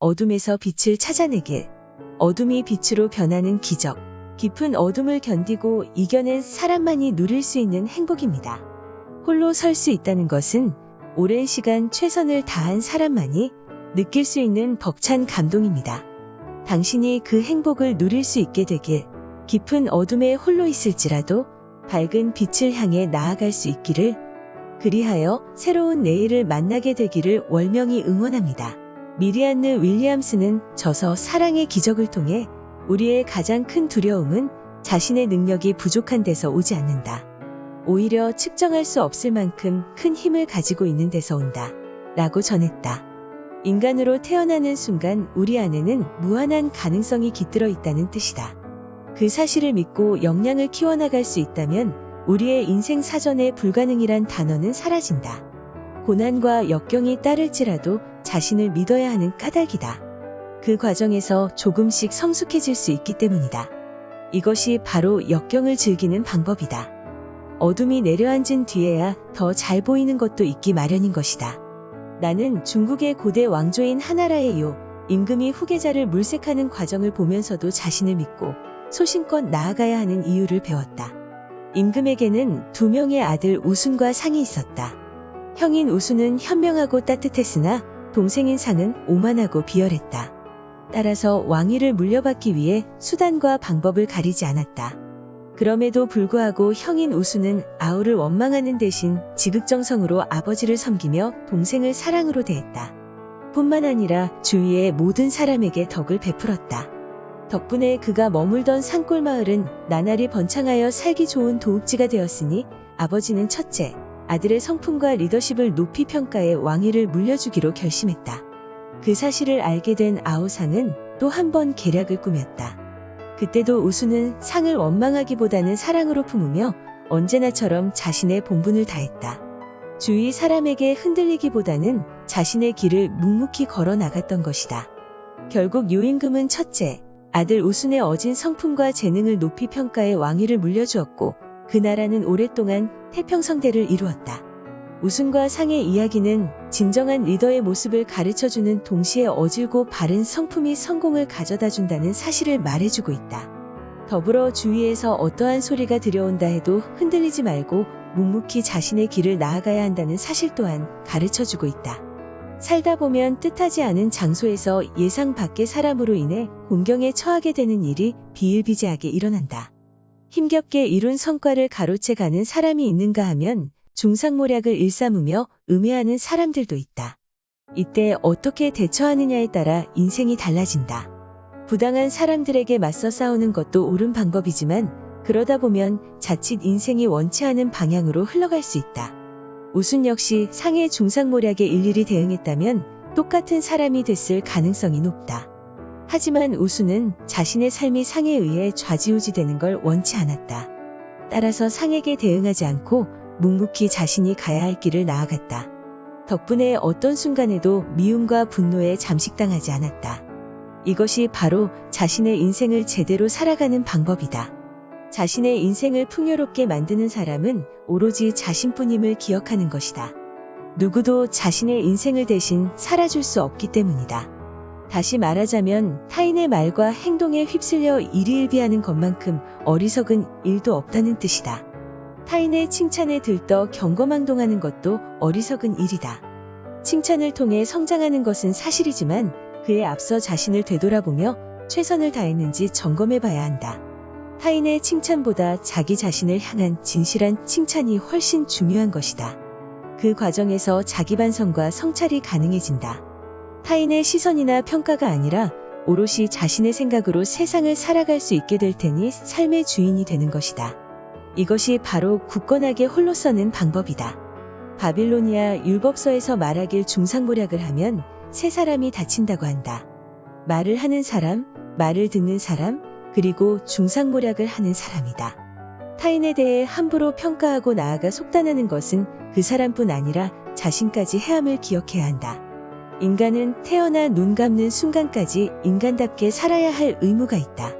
어둠에서 빛을 찾아내길. 어둠이 빛으로 변하는 기적. 깊은 어둠을 견디고 이겨낸 사람만이 누릴 수 있는 행복입니다. 홀로 설 수 있다는 것은 오랜 시간 최선을 다한 사람만이 느낄 수 있는 벅찬 감동입니다. 당신이 그 행복을 누릴 수 있게 되길, 깊은 어둠에 홀로 있을지라도 밝은 빛을 향해 나아갈 수 있기를, 그리하여 새로운 내일을 만나게 되기를 월명히 응원합니다. 미리안느 윌리엄스는 저서 사랑의 기적을 통해 우리의 가장 큰 두려움은 자신의 능력이 부족한 데서 오지 않는다. 오히려 측정할 수 없을 만큼 큰 힘을 가지고 있는 데서 온다. 라고 전했다. 인간으로 태어나는 순간 우리 안에는 무한한 가능성이 깃들어 있다는 뜻이다. 그 사실을 믿고 역량을 키워나갈 수 있다면 우리의 인생 사전에 불가능이란 단어는 사라진다. 고난과 역경이 따를지라도 자신을 믿어야 하는 까닭이다. 그 과정에서 조금씩 성숙해질 수 있기 때문이다. 이것이 바로 역경을 즐기는 방법이다. 어둠이 내려앉은 뒤에야 더 잘 보이는 것도 있기 마련인 것이다. 나는 중국의 고대 왕조인 하나라의 요 임금이 후계자를 물색하는 과정을 보면서도 자신을 믿고 소신껏 나아가야 하는 이유를 배웠다. 임금에게는 2명의 아들 우순과 상이 있었다. 형인 우순은 현명하고 따뜻했으나 동생인 상은 오만하고 비열했다. 따라서 왕위를 물려받기 위해 수단과 방법을 가리지 않았다. 그럼에도 불구하고 형인 우순은 아우를 원망하는 대신 지극정성으로 아버지를 섬기며 동생을 사랑으로 대했다. 뿐만 아니라 주위의 모든 사람에게 덕을 베풀었다. 덕분에 그가 머물던 산골 마을은 나날이 번창하여 살기 좋은 도읍지가 되었으니 아버지는 첫째, 아들의 성품과 리더십을 높이 평가해 왕위를 물려주기로 결심했다. 그 사실을 알게 된 아우상은 또 한 번 계략을 꾸몄다. 그때도 우수는 상을 원망하기보다는 사랑으로 품으며 언제나처럼 자신의 본분을 다했다. 주위 사람에게 흔들리기보다는 자신의 길을 묵묵히 걸어 나갔던 것이다. 결국 요임금은 첫째, 아들 우순의 어진 성품과 재능을 높이 평가해 왕위를 물려주었고 그 나라는 오랫동안 태평성대를 이루었다. 우순과 상의 이야기는 진정한 리더의 모습을 가르쳐주는 동시에 어질고 바른 성품이 성공을 가져다준다는 사실을 말해주고 있다. 더불어 주위에서 어떠한 소리가 들려온다 해도 흔들리지 말고 묵묵히 자신의 길을 나아가야 한다는 사실 또한 가르쳐주고 있다. 살다 보면 뜻하지 않은 장소에서 예상 밖의 사람으로 인해 공경에 처하게 되는 일이 비일비재하게 일어난다. 힘겹게 이룬 성과를 가로채 가는 사람이 있는가 하면 중상모략을 일삼으며 음해하는 사람들도 있다. 이때 어떻게 대처하느냐에 따라 인생이 달라진다. 부당한 사람들에게 맞서 싸우는 것도 옳은 방법이지만 그러다 보면 자칫 인생이 원치 않은 방향으로 흘러갈 수 있다. 우순 역시 상의 중상모략에 일일이 대응했다면 똑같은 사람이 됐을 가능성이 높다. 하지만 우순은 자신의 삶이 상에 의해 좌지우지되는 걸 원치 않았다. 따라서 상에게 대응하지 않고 묵묵히 자신이 가야 할 길을 나아갔다. 덕분에 어떤 순간에도 미움과 분노에 잠식당하지 않았다. 이것이 바로 자신의 인생을 제대로 살아가는 방법이다. 자신의 인생을 풍요롭게 만드는 사람은 오로지 자신뿐임을 기억하는 것이다. 누구도 자신의 인생을 대신 살아줄 수 없기 때문이다. 다시 말하자면 타인의 말과 행동에 휩쓸려 일희일비하는 것만큼 어리석은 일도 없다는 뜻이다. 타인의 칭찬에 들떠 경거망동하는 것도 어리석은 일이다. 칭찬을 통해 성장하는 것은 사실이지만 그에 앞서 자신을 되돌아보며 최선을 다했는지 점검해봐야 한다. 타인의 칭찬보다 자기 자신을 향한 진실한 칭찬이 훨씬 중요한 것이다. 그 과정에서 자기 반성과 성찰이 가능해진다. 타인의 시선이나 평가가 아니라 오롯이 자신의 생각으로 세상을 살아갈 수 있게 될 테니 삶의 주인이 되는 것이다. 이것이 바로 굳건하게 홀로 서는 방법이다. 바빌로니아 율법서에서 말하길 중상모략을 하면 세 사람이 다친다고 한다. 말을 하는 사람, 말을 듣는 사람, 그리고 중상모략을 하는 사람이다. 타인에 대해 함부로 평가하고 나아가 속단하는 것은 그 사람뿐 아니라 자신까지 해함을 기억해야 한다. 인간은 태어나 눈 감는 순간까지 인간답게 살아야 할 의무가 있다.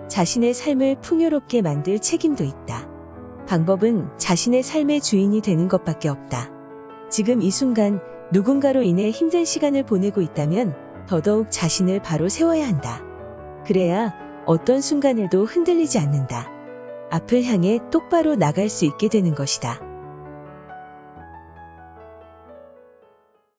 자신의 삶을 풍요롭게 만들 책임도 있다. 방법은 자신의 삶의 주인이 되는 것밖에 없다. 지금 이 순간 누군가로 인해 힘든 시간을 보내고 있다면 더더욱 자신을 바로 세워야 한다. 그래야 어떤 순간에도 흔들리지 않는다. 앞을 향해 똑바로 나갈 수 있게 되는 것이다.